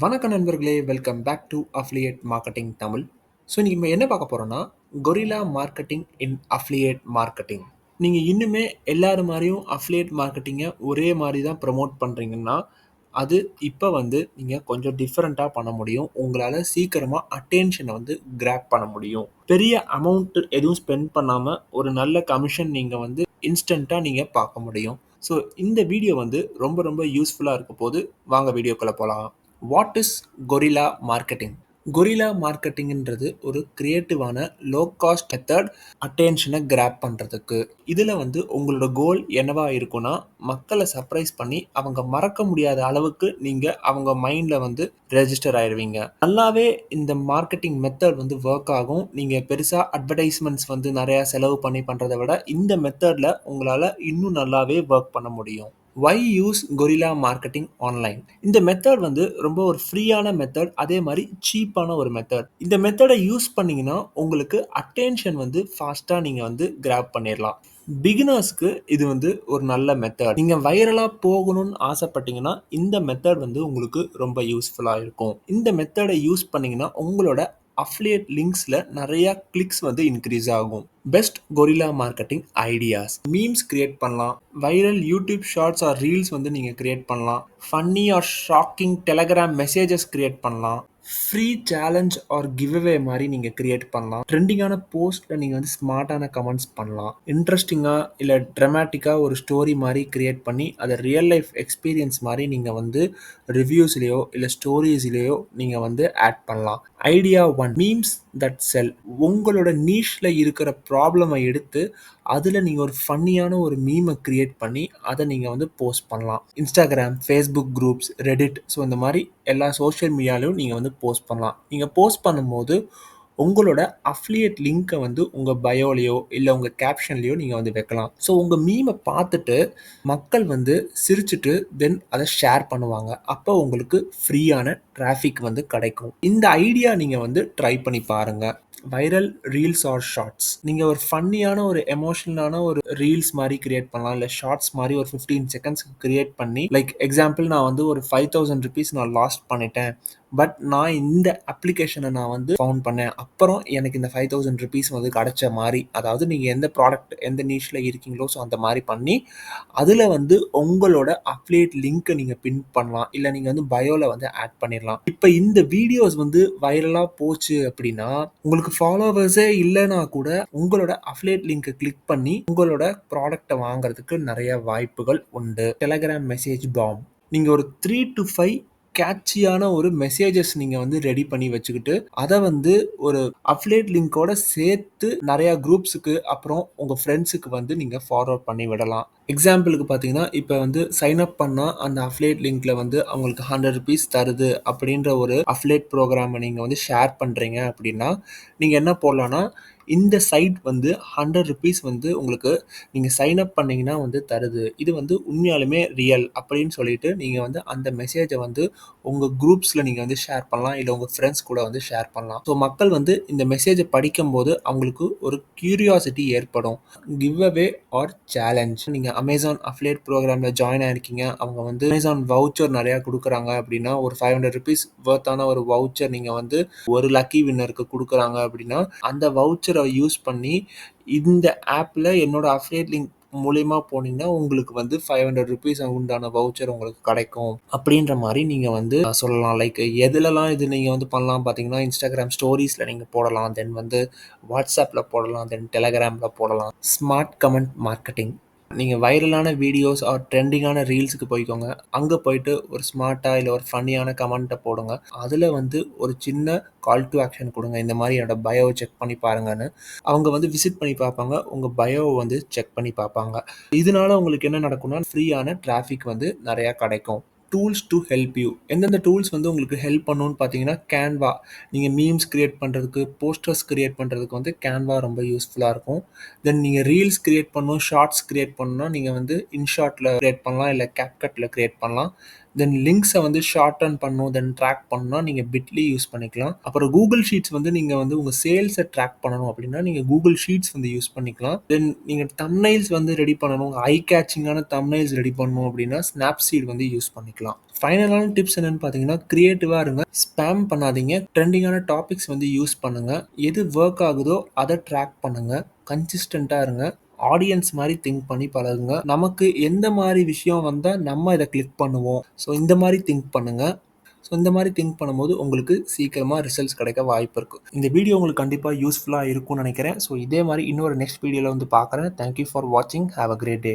வணக்கம் நண்பர்களே, welcome back to affiliate marketing Tamil. So இன்னைக்கு நம்ம என்ன பார்க்க போறோம்னா, gorilla marketing in affiliate marketing. நீங்கள் இன்னுமே எல்லாரும் மாதிரியும் அஃபிலியேட் மார்க்கெட்டிங்கை ஒரே மாதிரி தான் ப்ரமோட் பண்ணுறீங்கன்னா, அது இப்போ நீங்கள் கொஞ்சம் டிஃப்ரெண்ட்டாக பண்ண முடியும். உங்களால் சீக்கிரமாக அட்டென்ஷனை கிராப் பண்ண முடியும். பெரிய அமௌண்ட் எதுவும் ஸ்பெண்ட் பண்ணாமல் ஒரு நல்ல கமிஷன் நீங்கள் இன்ஸ்டண்ட்டாக நீங்கள் பார்க்க முடியும். ஸோ இந்த வீடியோ ரொம்ப ரொம்ப யூஸ்ஃபுல்லாக இருக்க போது. வாங்க வீடியோக்குள்ளே போகலாம். What is guerrilla marketing? Guerrilla மார்க்கெட்டிங்ன்றது ஒரு கிரியேட்டிவான லோ காஸ்ட் மெத்தட் அட்டென்ஷனை கிராப் பண்ணுறதுக்கு. இதில் உங்களோட கோல் என்னவா இருக்குன்னா, மக்களை சர்ப்ரைஸ் பண்ணி அவங்க மறக்க முடியாத அளவுக்கு நீங்கள் அவங்க மைண்டில் ரெஜிஸ்டர் ஆயிடுவீங்க. நல்லாவே இந்த மார்க்கெட்டிங் மெத்தட் ஒர்க் ஆகும். நீங்கள் பெருசாக அட்வர்டைஸ்மெண்ட்ஸ் நிறையா செலவு பண்ணி பண்ணுறதை விட இந்த மெத்தடில் உங்களால் இன்னும் நல்லாவே ஒர்க் பண்ண முடியும். வை யூஸ் கொரில்லா மார்க்கெட்டிங் ஆன்லைன்? இந்த மெத்தட் ரொம்ப ஒரு ஃப்ரீயான மெத்தட், அதே மாதிரி சீப்பான ஒரு மெத்தட். இந்த மெத்தடை யூஸ் பண்ணீங்கன்னா உங்களுக்கு அட்டென்ஷன் ஃபாஸ்ட்டாக நீங்கள் கிராப் பண்ணிடலாம். பிகினர்ஸ்க்கு இது ஒரு நல்ல மெத்தட். நீங்கள் வைரலாக போகணும்னு ஆசைப்பட்டீங்கன்னா இந்த மெத்தட் உங்களுக்கு ரொம்ப யூஸ்ஃபுல்லாக இருக்கும். இந்த மெத்தடை யூஸ் பண்ணீங்கன்னா உங்களோட அஃபிலியேட் லிங்க்ஸில் நிறையா கிளிக்ஸ் இன்க்ரீஸ் ஆகும். Best guerrilla marketing ideas: memes create பண்ணலாம், viral YouTube shorts or reels நீங்கள் கிரியேட் பண்ணலாம், funny or shocking Telegram messages create பண்ணலாம், ஃப்ரீ சேலஞ்ச் ஆர் கிவ்அவே மாதிரி நீங்கள் கிரியேட் பண்ணலாம், ட்ரெண்டிங்கான போஸ்ட்டில் நீங்கள் ஸ்மார்ட்டான கமெண்ட்ஸ் பண்ணலாம், இன்ட்ரெஸ்டிங்காக இல்லை ட்ரமாட்டிக்காக ஒரு ஸ்டோரி மாதிரி கிரியேட் பண்ணி அதை ரியல் லைஃப் எக்ஸ்பீரியன்ஸ் மாதிரி நீங்கள் ரிவ்யூஸ்லேயோ இல்லை ஸ்டோரிஸ்லேயோ நீங்கள் ஆட் பண்ணலாம். ஐடியா 1: மீம்ஸ் தட் செல். உங்களோட நீஷில் இருக்கிற ப்ராப்ளமை எடுத்து அதில் நீங்கள் ஒரு ஃபன்னியான ஒரு மீமை கிரியேட் பண்ணி அதை நீங்கள் போஸ்ட் பண்ணலாம். Instagram, Facebook groups, Reddit, so இந்த மாதிரி எல்லா சோஷியல் மீடியாலையும் நீங்கள் போஸ்ட் பண்ணலாம். நீங்கள் போஸ்ட் பண்ணும்போது உங்களோட அஃபிலியேட் லிங்க்கை உங்கள் பயோலையோ இல்லை உங்கள் கேப்ஷன்லையோ நீங்கள் வைக்கலாம். ஸோ உங்கள் மீமை பார்த்துட்டு மக்கள் சிரிச்சுட்டு தென் அதை ஷேர் பண்ணுவாங்க. அப்போ உங்களுக்கு ஃப்ரீயான டிராஃபிக் கிடைக்கும். இந்த ஐடியா நீங்கள் ட்ரை பண்ணி பாருங்கள். Viral reels or shorts. நீங்கள் ஒரு ஃபன்னியான ஒரு எமோஷனலான ஒரு ரீல்ஸ் மாதிரி கிரியேட் பண்ணலாம், இல்லை ஷார்ட்ஸ் மாதிரி ஒரு 15 செகண்ட்ஸ் கிரியேட் பண்ணி, லைக் எக்ஸாம்பிள் நான் ஒரு 5000 ருபீஸ் நான் லாஸ்ட் பண்ணிட்டேன், பட் நான் இந்த அப்ளிகேஷனை நான் ஃபவுண்ட் பண்ணேன், அப்புறம் எனக்கு இந்த 5000 ருபீஸ் கிடைச்ச மாதிரி. அதாவது நீங்கள் எந்த ப்ராடக்ட் எந்த நீஷில் இருக்கீங்களோ ஸோ அந்த மாதிரி பண்ணி அதில் உங்களோட அஃபிலியேட் லிங்க்கை நீங்கள் பின் பண்ணலாம், இல்லை நீங்கள் பயோவில் ஆட் பண்ணிடலாம். இப்போ இந்த வீடியோஸ் வைரலாக போச்சு அப்படின்னா உங்களுக்கு ஃபாலோவர்ஸே இல்லைனா கூட உங்களோட அஃபிலியேட் லிங்கை கிளிக் பண்ணி உங்களோட ப்ராடக்டை வாங்குறதுக்கு நிறைய வாய்ப்புகள் உண்டு. Telegram message bomb. நீங்கள் ஒரு 3 to 5 கேட்சியான ஒரு மெசேஜஸ் நீங்கள் ரெடி பண்ணி வச்சுக்கிட்டு அதை ஒரு அஃபிலியேட் லிங்கோட சேர்த்து நிறையா குரூப்ஸுக்கு அப்புறம் உங்கள் ஃப்ரெண்ட்ஸுக்கு நீங்கள் ஃபார்வர்ட் பண்ணி விடலாம். எக்ஸாம்பிளுக்கு பார்த்தீங்கன்னா இப்போ சைன் அப் பண்ணால் அந்த அஃபிலியேட் லிங்க்ல அவங்களுக்கு 100 ருபீஸ் தருது அப்படின்ற ஒரு அஃபிலியேட் ப்ரோக்ராமை நீங்கள் ஷேர் பண்ணுறீங்க அப்படின்னா நீங்கள் என்ன போடலான்னா, இந்த சைட் 100 ருபீஸ் உங்களுக்கு நீங்கள் சைன் அப் பண்ணீங்கன்னா தருது, இது உண்மையாலுமே ரியல் அப்படின்னு சொல்லிட்டு நீங்கள் அந்த மெசேஜை உங்கள் குரூப்ஸில் நீங்கள் ஷேர் பண்ணலாம், இல்லை உங்கள் ஃப்ரெண்ட்ஸ் கூட ஷேர் பண்ணலாம். ஸோ மக்கள் இந்த மெசேஜை படிக்கும்போது அவங்களுக்கு ஒரு கியூரியாசிட்டி ஏற்படும். Give away or challenge. நீங்கள் அமேசான் அஃபிலியேட் ப்ரோக்ராமில் ஜாயின் ஆகிருக்கீங்க, அவங்க அமேசான் வவுச்சர் நிறையா கொடுக்குறாங்க அப்படின்னா ஒரு 500 ருபீஸ் வர்த்தான ஒரு வவுச்சர் நீங்கள் ஒரு லக்கி வின்னருக்கு கொடுக்குறாங்க அப்படின்னா அந்த வவுச்சரை யூஸ் பண்ணி இந்த ஆப்பில் என்னோட அஃபிலியேட் லிங்க் மூலியமாக போனீங்கன்னா உங்களுக்கு 500 ருபீஸ் உண்டான வவுச்சர் உங்களுக்கு கிடைக்கும் அப்படின்ற மாதிரி நீங்கள் சொல்லலாம். லைக் எதுலலாம் இது நீங்கள் பண்ணலாம் பார்த்தீங்கன்னா, இன்ஸ்டாகிராம் ஸ்டோரிஸில் நீங்கள் போடலாம், தென் வாட்ஸ்அப்பில் போடலாம், தென் டெலகிராமில் போடலாம். Smart comment marketing. நீங்கள் வைரலான வீடியோஸ் ஆர் ட்ரெண்டிங்கான ரீல்ஸுக்கு போய்க்கோங்க, அங்கே போயிட்டு ஒரு ஸ்மார்ட்டாக இல்லை ஒரு ஃபன்னியான கமெண்ட்டை போடுங்க. அதில் ஒரு சின்ன கால் டு ஆக்ஷன் கொடுங்க, இந்த மாதிரி என்னோட பயோவை செக் பண்ணி பாருங்கன்னு. அவங்க விசிட் பண்ணி பார்ப்பாங்க, உங்கள் பயோவை செக் பண்ணி பார்ப்பாங்க. இதனால உங்களுக்கு என்ன நடக்கும்னா ஃப்ரீயான டிராஃபிக் நிறையா கிடைக்கும். Tools to help you. எந்தெந்த டூல்ஸ் உங்களுக்கு ஹெல்ப் பண்ணுன்னு பார்த்தீங்கன்னா, கேன்வா. நீங்கள் மீம்ஸ் கிரியேட் பண்ணுறதுக்கு, போஸ்டர்ஸ் கிரியேட் பண்ணுறதுக்கு கேன்வா ரொம்ப யூஸ்ஃபுல்லாக இருக்கும். தென் நீங்கள் ரீல்ஸ் கிரியேட் பண்ணணும், ஷார்ட்ஸ் கிரியேட் பண்ணணும்னா நீங்கள் இன்ஷாட்டில் கிரியேட் பண்ணலாம், இல்லை கேப்கட்டில் கிரியேட் பண்ணலாம். தென் லிங்க்ஸை ஷார்டன் பண்ணணும், தென் ட்ராக் பண்ணணும்னா நீங்கள் பிட்லி யூஸ் பண்ணிக்கலாம். அப்புறம் கூகுள் ஷீட்ஸ் நீங்கள் உங்கள் சேல்ஸை ட்ராக் பண்ணணும் அப்படின்னா நீங்கள் கூகுள் ஷீட்ஸ் யூஸ் பண்ணிக்கலாம். தென் நீங்கள் தம்ப்நெயில்ஸ் ரெடி பண்ணணும், ஐ கேச்சிங்கான தம்ப்நெயில்ஸ் ரெடி பண்ணணும் அப்படின்னா ஸ்னாப்சீட் யூஸ் பண்ணிக்கலாம். ஃபைனலான டிப்ஸ் என்னன்னு பார்த்தீங்கன்னா, கிரியேட்டிவா இருங்க. ஸ்பாம் பண்ணாதீங்க. ட்ரெண்டிங்கான டாபிக்ஸ் வந்து யூஸ் பண்ணுங்க. எது வொர்க் ஆகுதோ அத ட்ராக் பண்ணுங்க. கன்சிஸ்டன்ட்டா இருங்க. ஆடியன்ஸ் மாரி திங்க் பண்ணி பழகுங்க. நமக்கு எந்த மாரி விஷயம் வந்தா நம்ம இத கிளிக் பண்ணுவோம். ஸோ இந்த மாரி திங்க் பண்ணுங்க. ஸோ இந்த மாரி திங்க் பண்ணும்போது உங்களுக்கு சீக்கிரமா ரிசல்ட்ஸ் கிடைக்க வாய்ப்பு இருக்கு. இந்த வீடியோ உங்களுக்கு கண்டிப்பா யூஸ்ஃபுல்லா இருக்கும்னு நெனைக்கிறேன். ஸோ இதே மாரி இன்னொரு நெக்ஸ்ட் வீடியோல வந்து பார்க்குறேன். தேங்க் யூ ஃபார் வாட்சிங். Have a great day.